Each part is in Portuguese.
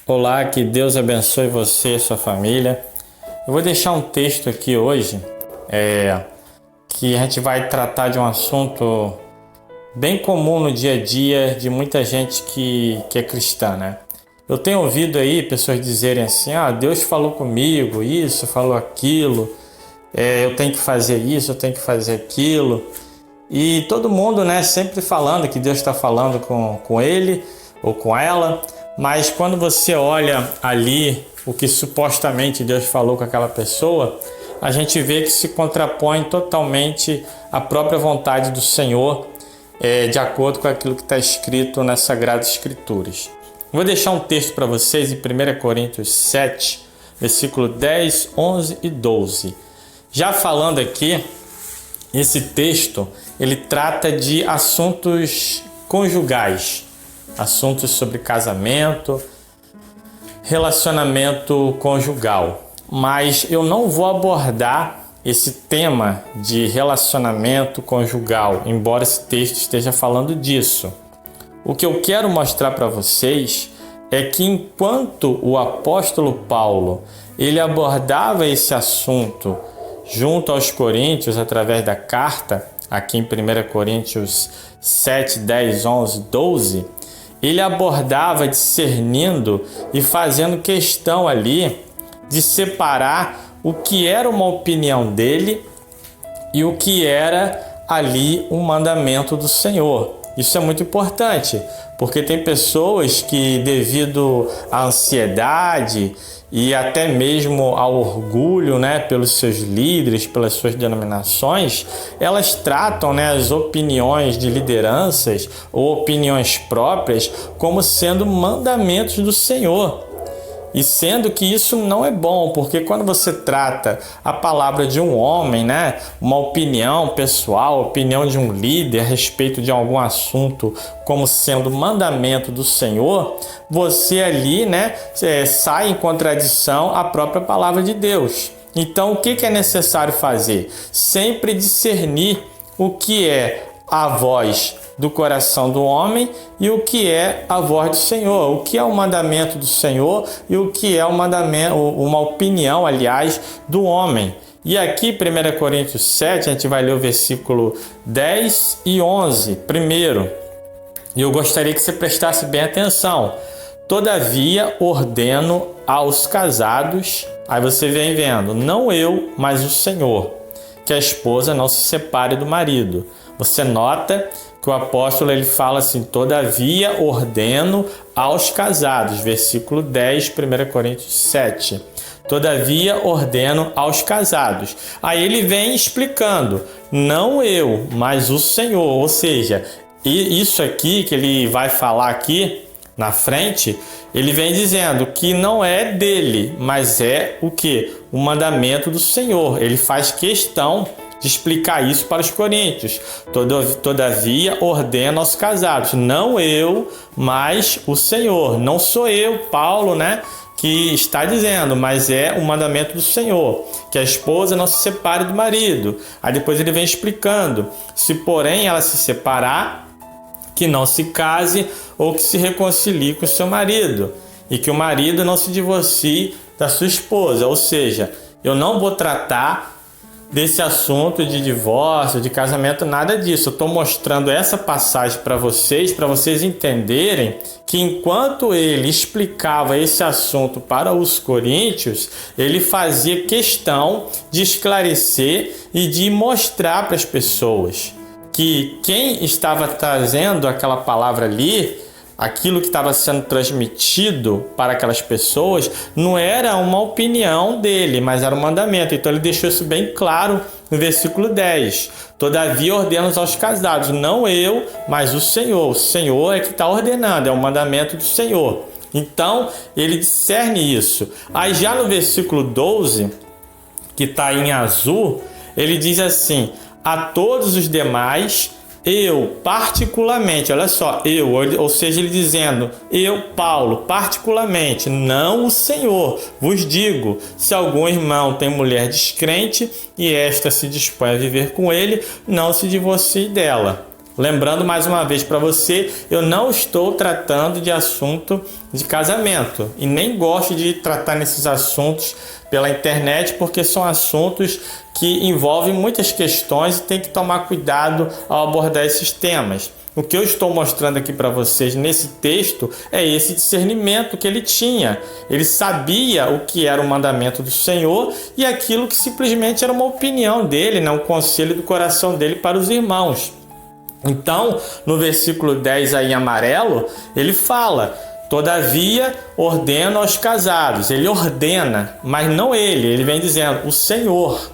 Olá, que Deus abençoe você e sua família. Eu vou deixar um texto aqui hoje, que a gente vai tratar de um assunto bem comum no dia a dia de muita gente que é cristã, né? Eu tenho ouvido aí pessoas dizerem assim, Deus falou comigo, isso, falou aquilo, eu tenho que fazer isso, eu tenho que fazer aquilo. E todo mundo, né, sempre falando que Deus está falando com ele ou com ela, mas quando você olha ali o que supostamente Deus falou com aquela pessoa, a gente vê que se contrapõe totalmente à própria vontade do Senhor, de acordo com aquilo que está escrito nas Sagradas Escrituras. Vou deixar um texto para vocês em 1 Coríntios 7, versículo 10, 11 e 12. Já falando aqui, esse texto ele trata de assuntos conjugais, assuntos sobre casamento, relacionamento conjugal. Mas eu não vou abordar esse tema de relacionamento conjugal, embora esse texto esteja falando disso. O que eu quero mostrar para vocês é que enquanto o apóstolo Paulo ele abordava esse assunto junto aos coríntios através da carta, aqui em 1 Coríntios 7, 10, 11, 12, ele abordava discernindo e fazendo questão ali de separar o que era uma opinião dele e o que era ali um mandamento do Senhor. Isso é muito importante, porque tem pessoas que, devido à ansiedade e até mesmo ao orgulho, né, pelos seus líderes, pelas suas denominações, elas tratam, né, as opiniões de lideranças ou opiniões próprias como sendo mandamentos do Senhor. E sendo que isso não é bom, porque quando você trata a palavra de um homem, né, uma opinião pessoal, opinião de um líder a respeito de algum assunto como sendo mandamento do Senhor, você ali, né, sai em contradição à própria palavra de Deus. Então, o que é necessário fazer? Sempre discernir o que é a voz do coração do homem e o que é a voz do Senhor, o que é o mandamento do Senhor e o que é o mandamento, uma opinião, aliás, do homem. E aqui, 1 Coríntios 7, a gente vai ler o versículo 10 e 11 primeiro. E eu gostaria que você prestasse bem atenção. Todavia, ordeno aos casados, aí você vem vendo, não eu, mas o Senhor, que a esposa não se separe do marido. Você nota que o apóstolo ele fala assim, todavia ordeno aos casados, versículo 10, 1 Coríntios 7. Todavia ordeno aos casados. Aí ele vem explicando, não eu, mas o Senhor. Ou seja, isso aqui que ele vai falar aqui na frente, ele vem dizendo que não é dele, mas é o que? O mandamento do Senhor. Ele faz questão de explicar isso para os coríntios. Todavia ordeno aos casados, não eu, mas o Senhor. Não sou eu, Paulo, né, que está dizendo, mas é o mandamento do Senhor, que a esposa não se separe do marido. Aí depois ele vem explicando, se porém ela se separar, que não se case ou que se reconcilie com o seu marido, e que o marido não se divorcie da sua esposa. Ou seja, eu não vou tratar desse assunto de divórcio, de casamento, nada disso. Eu estou mostrando essa passagem para vocês entenderem que enquanto ele explicava esse assunto para os coríntios, ele fazia questão de esclarecer e de mostrar para as pessoas que quem estava trazendo aquela palavra ali, aquilo que estava sendo transmitido para aquelas pessoas, não era uma opinião dele, mas era um mandamento. Então ele deixou isso bem claro no versículo 10. Todavia ordeno aos casados, não eu, mas o Senhor. O Senhor é que está ordenando, é o mandamento do Senhor. Então ele discerne isso. Aí já no versículo 12, que está em azul, ele diz assim, a todos os demais eu particularmente, olha só, ou seja, ele dizendo, eu, Paulo, particularmente, não o Senhor, vos digo, se algum irmão tem mulher descrente e esta se dispõe a viver com ele, não se divorcie dela. Lembrando mais uma vez para você, eu não estou tratando de assunto de casamento e nem gosto de tratar nesses assuntos pela internet, porque são assuntos que envolvem muitas questões e tem que tomar cuidado ao abordar esses temas. O que eu estou mostrando aqui para vocês nesse texto é esse discernimento que ele tinha. Ele sabia o que era o mandamento do Senhor e aquilo que simplesmente era uma opinião dele, né? Um conselho do coração dele para os irmãos. Então, no versículo 10 aí em amarelo, ele fala: todavia ordeno aos casados. Ele ordena, mas não ele vem dizendo o Senhor.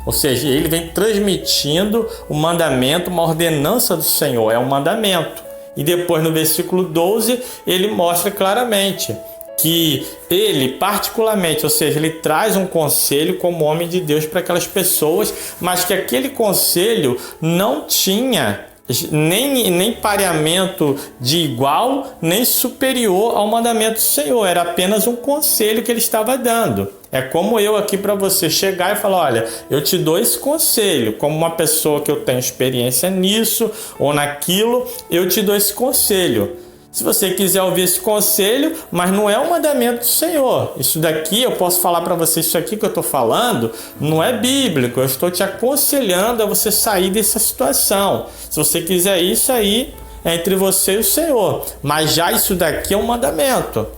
Ou seja, ele vem transmitindo o mandamento, uma ordenança do Senhor, é um mandamento. E depois no versículo 12, ele mostra claramente que ele particularmente, ou seja, ele traz um conselho como homem de Deus para aquelas pessoas, mas que aquele conselho não tinha nem pareamento de igual, nem superior ao mandamento do Senhor. Era apenas um conselho que ele estava dando. É como eu aqui para você chegar e falar: olha, eu te dou esse conselho, como uma pessoa que eu tenho experiência nisso ou naquilo, eu te dou esse conselho. Se você quiser ouvir esse conselho, mas não é o mandamento do Senhor. Isso daqui, eu posso falar para você, isso aqui que eu estou falando, não é bíblico. Eu estou te aconselhando a você sair dessa situação. Se você quiser isso aí, é entre você e o Senhor. Mas já isso daqui é um mandamento.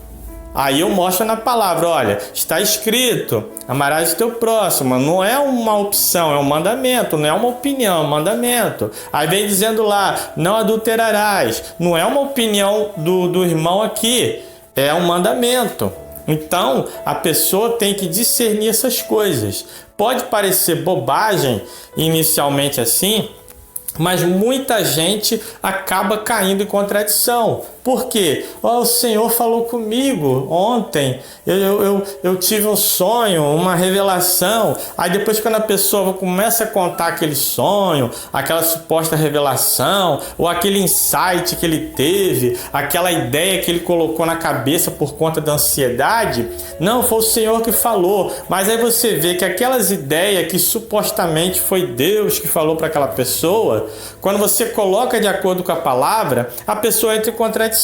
Aí eu mostro na palavra: olha, está escrito, amarás o teu próximo. Não é uma opção, é um mandamento. Não é uma opinião, é um mandamento. Aí vem dizendo lá: não adulterarás. Não é uma opinião do irmão aqui, é um mandamento. Então, a pessoa tem que discernir essas coisas. Pode parecer bobagem inicialmente assim, mas muita gente acaba caindo em contradição. Por quê? O Senhor falou comigo ontem, eu tive um sonho, uma revelação. Aí depois, quando a pessoa começa a contar aquele sonho, aquela suposta revelação, ou aquele insight que ele teve, aquela ideia que ele colocou na cabeça por conta da ansiedade, não, foi o Senhor que falou. Mas aí você vê que aquelas ideias que supostamente foi Deus que falou para aquela pessoa, quando você coloca de acordo com a palavra, a pessoa entra em contradição.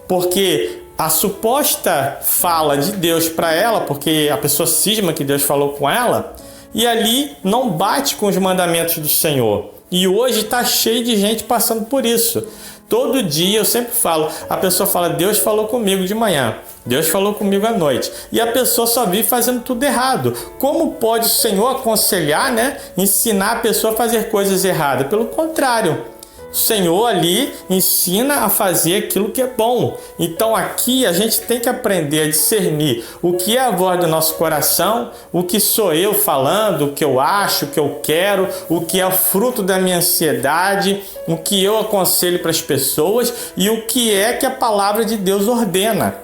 Porque a suposta fala de Deus para ela, porque a pessoa cisma que Deus falou com ela, e ali não bate com os mandamentos do Senhor. E hoje está cheio de gente passando por isso. Todo dia eu sempre falo, a pessoa fala: Deus falou comigo de manhã, Deus falou comigo à noite, e a pessoa só vive fazendo tudo errado. Como pode o Senhor aconselhar, ensinar a pessoa a fazer coisas erradas? Pelo contrário, o Senhor ali ensina a fazer aquilo que é bom. Então aqui a gente tem que aprender a discernir o que é a voz do nosso coração, o que sou eu falando, o que eu acho, o que eu quero, o que é fruto da minha ansiedade, o que eu aconselho para as pessoas e o que é que a palavra de Deus ordena.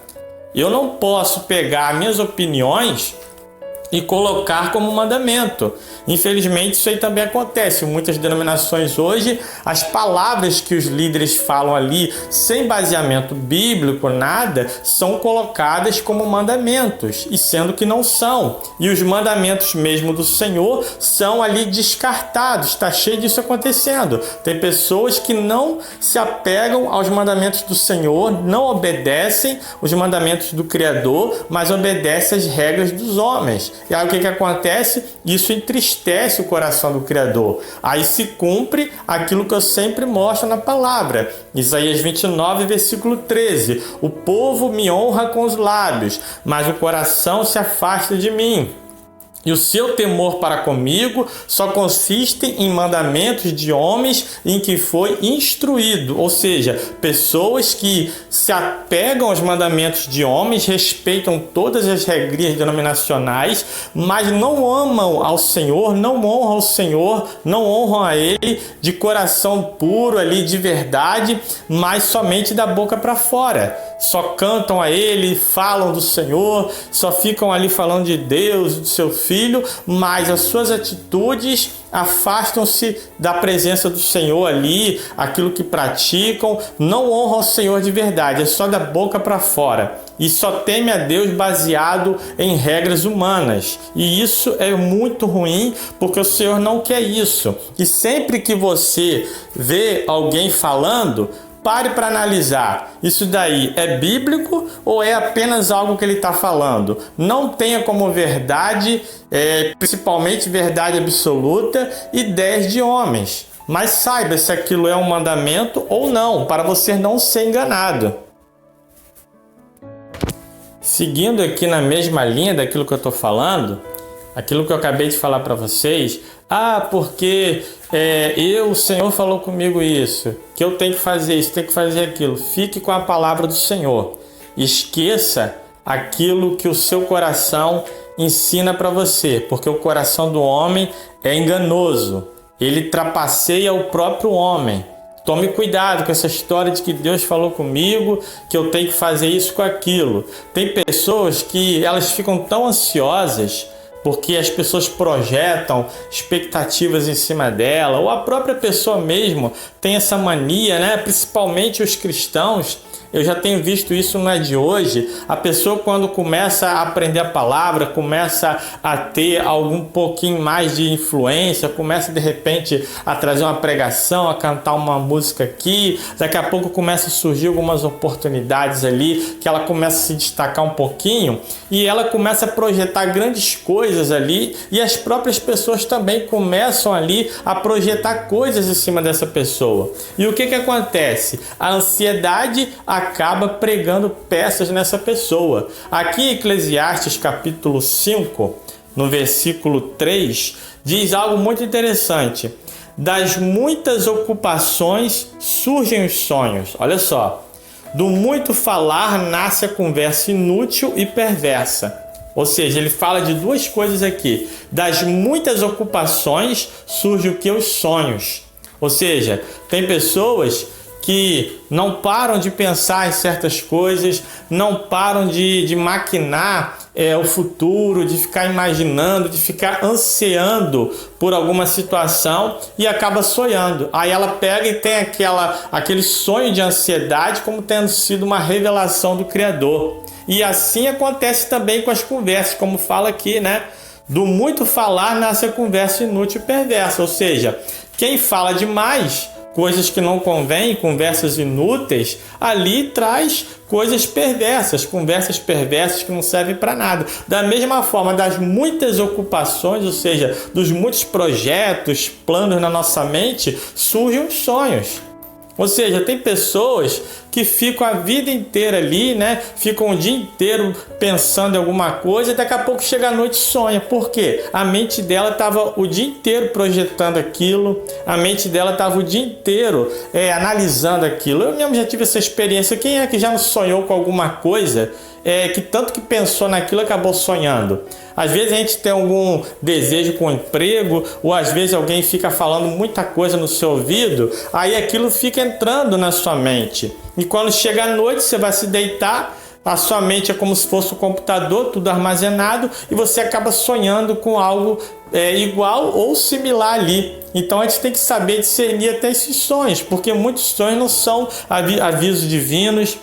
Eu não posso pegar minhas opiniões e colocar como mandamento. Infelizmente, isso aí também acontece. Em muitas denominações hoje, as palavras que os líderes falam ali, sem baseamento bíblico, nada, são colocadas como mandamentos, e sendo que não são. E os mandamentos mesmo do Senhor são ali descartados. Está cheio disso acontecendo. Tem pessoas que não se apegam aos mandamentos do Senhor, não obedecem os mandamentos do Criador, mas obedecem as regras dos homens. E aí o que acontece? Isso entristece o coração do Criador. Aí se cumpre aquilo que eu sempre mostro na palavra. Isaías 29, versículo 13. O povo me honra com os lábios, mas o coração se afasta de mim. E o seu temor para comigo só consiste em mandamentos de homens em que foi instruído. Ou seja, pessoas que se apegam aos mandamentos de homens, respeitam todas as regrinhas denominacionais, mas não amam ao Senhor, não honram ao Senhor, não honram a Ele de coração puro ali, de verdade, mas somente da boca para fora. Só cantam a Ele, falam do Senhor, só ficam ali falando de Deus, do seu Filho, filho, mas as suas atitudes afastam-se da presença do Senhor ali, aquilo que praticam, não honram o Senhor de verdade, é só da boca para fora. E só teme a Deus baseado em regras humanas. E isso é muito ruim, porque o Senhor não quer isso. E sempre que você vê alguém falando, pare para analisar. Isso daí é bíblico ou é apenas algo que ele está falando? Não tenha como verdade, principalmente verdade absoluta, ideias de homens. Mas saiba se aquilo é um mandamento ou não, para você não ser enganado. Seguindo aqui na mesma linha daquilo que eu estou falando, aquilo que eu acabei de falar para vocês, porque o Senhor falou comigo isso, que eu tenho que fazer isso, tenho que fazer aquilo. Fique com a palavra do Senhor. Esqueça aquilo que o seu coração ensina para você, porque o coração do homem é enganoso. Ele trapaceia o próprio homem. Tome cuidado com essa história de que Deus falou comigo, que eu tenho que fazer isso com aquilo. Tem pessoas que elas ficam tão ansiosas porque as pessoas projetam expectativas em cima dela, ou a própria pessoa mesmo tem essa mania, né? Principalmente os cristãos. Eu já tenho visto isso, não é de hoje. A pessoa, quando começa a aprender a palavra, começa a ter algum pouquinho mais de influência, começa de repente a trazer uma pregação, a cantar uma música aqui, daqui a pouco começa a surgir algumas oportunidades ali, que ela começa a se destacar um pouquinho, e ela começa a projetar grandes coisas ali, e as próprias pessoas também começam ali a projetar coisas em cima dessa pessoa. E o que acontece? A ansiedade acaba pregando peças nessa pessoa. Aqui em Eclesiastes capítulo 5, no versículo 3, diz algo muito interessante. Das muitas ocupações surgem os sonhos. Olha só. Do muito falar nasce a conversa inútil e perversa. Ou seja, ele fala de duas coisas aqui. Das muitas ocupações surgem o que? Os sonhos. Ou seja, tem pessoas que não param de pensar em certas coisas, não param de maquinar o futuro, de ficar imaginando, de ficar ansiando por alguma situação e acaba sonhando. Aí ela pega e tem aquele sonho de ansiedade como tendo sido uma revelação do Criador. E assim acontece também com as conversas, como fala aqui, né? Do muito falar nasce a conversa inútil e perversa. Ou seja, quem fala demais, coisas que não convêm, conversas inúteis, ali traz coisas perversas, conversas perversas que não servem para nada. Da mesma forma, das muitas ocupações, ou seja, dos muitos projetos, planos na nossa mente, surgem os sonhos. Ou seja, tem pessoas que ficam a vida inteira ali, né? Ficam o dia inteiro pensando em alguma coisa e daqui a pouco chega a noite e sonha. Por quê? A mente dela estava o dia inteiro projetando aquilo, a mente dela estava o dia inteiro analisando aquilo. Eu mesmo já tive essa experiência. Quem é que já não sonhou com alguma coisa que tanto que pensou naquilo acabou sonhando? Às vezes a gente tem algum desejo com o emprego, ou às vezes alguém fica falando muita coisa no seu ouvido, aí aquilo fica entrando na sua mente. E quando chega a noite, você vai se deitar, a sua mente é como se fosse um computador, tudo armazenado, e você acaba sonhando com algo igual ou similar ali. Então a gente tem que saber discernir até esses sonhos, porque muitos sonhos não são avisos divinos.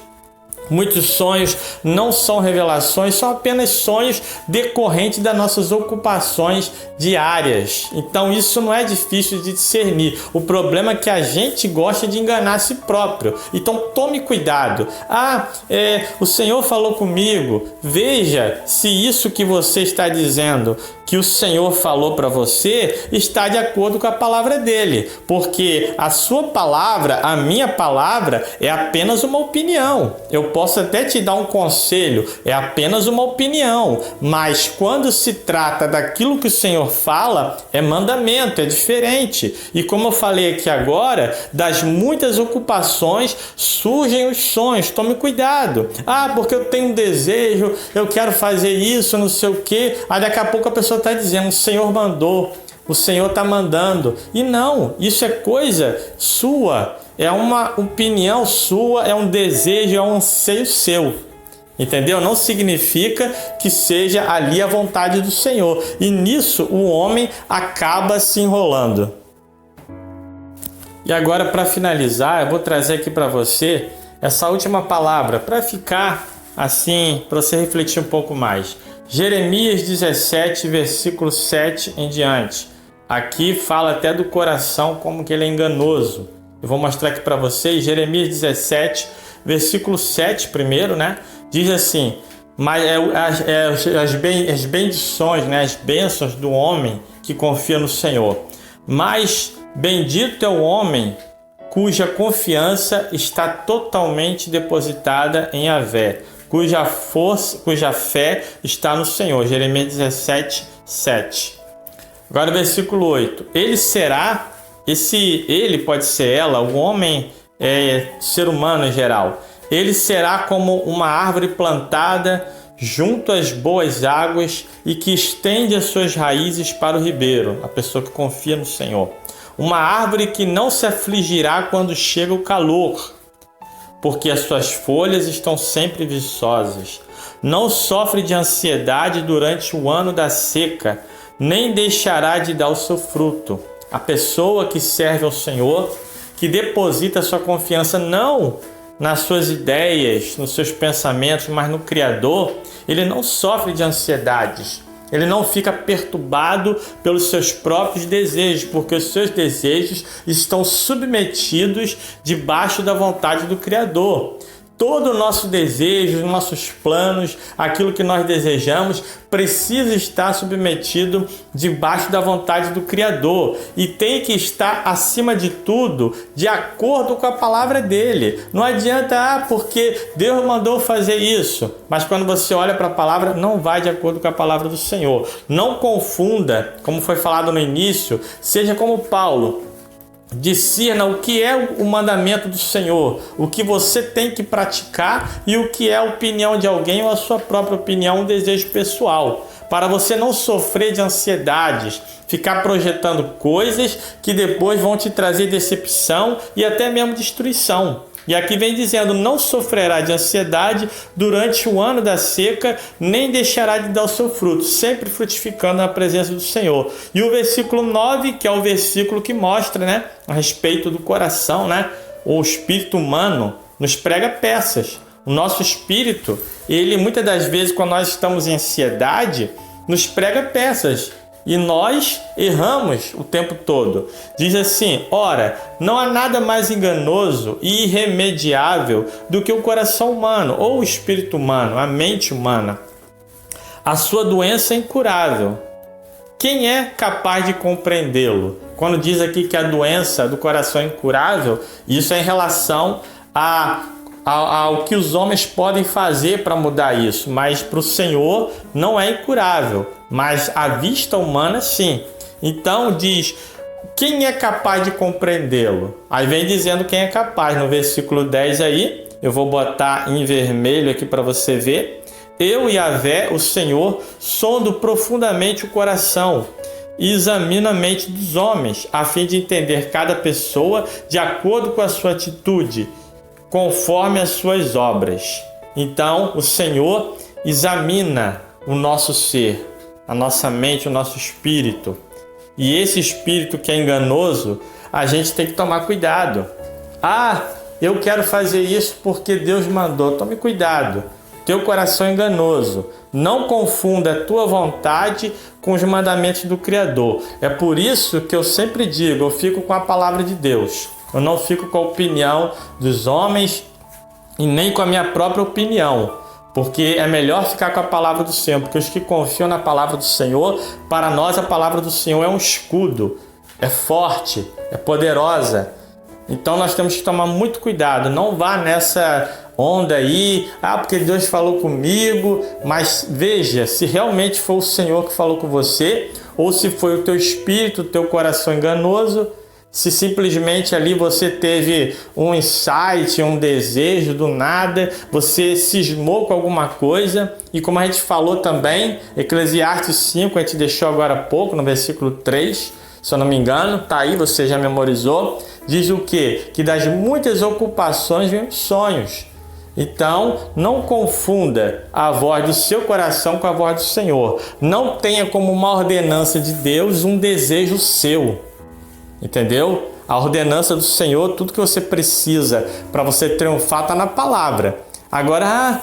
Muitos sonhos não são revelações, são apenas sonhos decorrentes das nossas ocupações diárias. Então isso não é difícil de discernir. O problema é que a gente gosta de enganar a si próprio. Então tome cuidado. O Senhor falou comigo. Veja se isso que você está dizendo, que o Senhor falou para você, está de acordo com a palavra dele. Porque a sua palavra, a minha palavra, é apenas uma opinião. Eu posso até te dar um conselho, é apenas uma opinião, mas quando se trata daquilo que o Senhor fala, é mandamento, é diferente. E como eu falei aqui agora, das muitas ocupações surgem os sonhos. Tome cuidado. Porque eu tenho um desejo, eu quero fazer isso, não sei o quê. Aí daqui a pouco a pessoa está dizendo, o Senhor mandou, o Senhor está mandando. E não, isso é coisa sua. É uma opinião sua, é um desejo, é um anseio seu. Entendeu? Não significa que seja ali a vontade do Senhor. E nisso o homem acaba se enrolando. E agora, para finalizar, eu vou trazer aqui para você essa última palavra, para ficar assim, para você refletir um pouco mais. Jeremias 17, versículo 7 em diante. Aqui fala até do coração, como que ele é enganoso. Eu vou mostrar aqui para vocês, Jeremias 17, versículo 7 primeiro, né? Diz assim: mas as bendições, né? As bênçãos do homem que confia no Senhor. Mas bendito é o homem cuja confiança está totalmente depositada em Yahvé, cuja fé está no Senhor. Jeremias 17, 7. Agora o versículo 8. Ele pode ser ela, o homem ser humano em geral. Ele será como uma árvore plantada junto às boas águas e que estende as suas raízes para o ribeiro, a pessoa que confia no Senhor. Uma árvore que não se afligirá quando chega o calor, porque as suas folhas estão sempre viçosas. Não sofre de ansiedade durante o ano da seca, nem deixará de dar o seu fruto. A pessoa que serve ao Senhor, que deposita sua confiança não nas suas ideias, nos seus pensamentos, mas no Criador, ele não sofre de ansiedades. Ele não fica perturbado pelos seus próprios desejos, porque os seus desejos estão submetidos debaixo da vontade do Criador. Todo o nosso desejo, nossos planos, aquilo que nós desejamos, precisa estar submetido debaixo da vontade do Criador e tem que estar, acima de tudo, de acordo com a palavra dele. Não adianta, porque Deus mandou fazer isso, mas quando você olha para a palavra, não vai de acordo com a palavra do Senhor. Não confunda, como foi falado no início, seja como Paulo. Discirna o que é o mandamento do Senhor, o que você tem que praticar e o que é a opinião de alguém ou a sua própria opinião, um desejo pessoal, para você não sofrer de ansiedades, ficar projetando coisas que depois vão te trazer decepção e até mesmo destruição. E aqui vem dizendo: não sofrerá de ansiedade durante o ano da seca, nem deixará de dar o seu fruto, sempre frutificando na presença do Senhor. E o versículo 9, que é o versículo que mostra, né, a respeito do coração, né, o espírito humano, nos prega peças. O nosso espírito, ele muitas das vezes, quando nós estamos em ansiedade, nos prega peças. E nós erramos o tempo todo. Diz assim: ora, não há nada mais enganoso e irremediável do que o coração humano, ou o espírito humano, a mente humana. A sua doença é incurável. Quem é capaz de compreendê-lo? Quando diz aqui que a doença do coração é incurável, isso é em relação ao que os homens podem fazer para mudar isso, mas para o Senhor não é incurável, mas à vista humana sim. Então diz: quem é capaz de compreendê-lo? Aí vem dizendo quem é capaz. No versículo 10 aí, eu vou botar em vermelho aqui para você ver: eu, Yahvé, o Senhor, sondo profundamente o coração e examino a mente dos homens, a fim de entender cada pessoa de acordo com a sua atitude, conforme as suas obras. Então o Senhor examina o nosso ser, a nossa mente, o nosso espírito. E esse espírito que é enganoso, a gente tem que tomar cuidado. Ah, eu quero fazer isso porque Deus mandou. Tome cuidado. Teu coração é enganoso. Não confunda a tua vontade com os mandamentos do Criador. É por isso que eu sempre digo, eu fico com a palavra de Deus. Eu não fico com a opinião dos homens e nem com a minha própria opinião, porque é melhor ficar com a palavra do Senhor, porque os que confiam na palavra do Senhor, para nós a palavra do Senhor é um escudo, é forte, é poderosa. Então nós temos que tomar muito cuidado, não vá nessa onda aí, porque Deus falou comigo, mas veja se realmente foi o Senhor que falou com você, ou se foi o teu espírito, o teu coração enganoso. Se simplesmente ali você teve um insight, um desejo do nada, você cismou com alguma coisa, e como a gente falou também, Eclesiastes 5, a gente deixou agora há pouco, no versículo 3, se eu não me engano, tá aí, você já memorizou, diz o quê? Que das muitas ocupações vêm os sonhos. Então, não confunda a voz do seu coração com a voz do Senhor. Não tenha como uma ordenança de Deus um desejo seu. Entendeu? A ordenança do Senhor, tudo que você precisa para você triunfar está na palavra. Agora,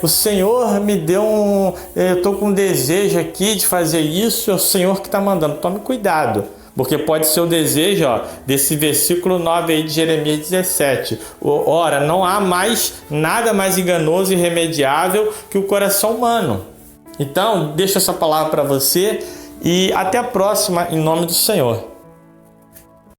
o Senhor me deu eu estou com um desejo aqui de fazer isso, é o Senhor que está mandando. Tome cuidado, porque pode ser o desejo desse versículo 9 aí de Jeremias 17. Ora, não há mais nada mais enganoso e irremediável que o coração humano. Então, deixo essa palavra para você e até a próxima, em nome do Senhor.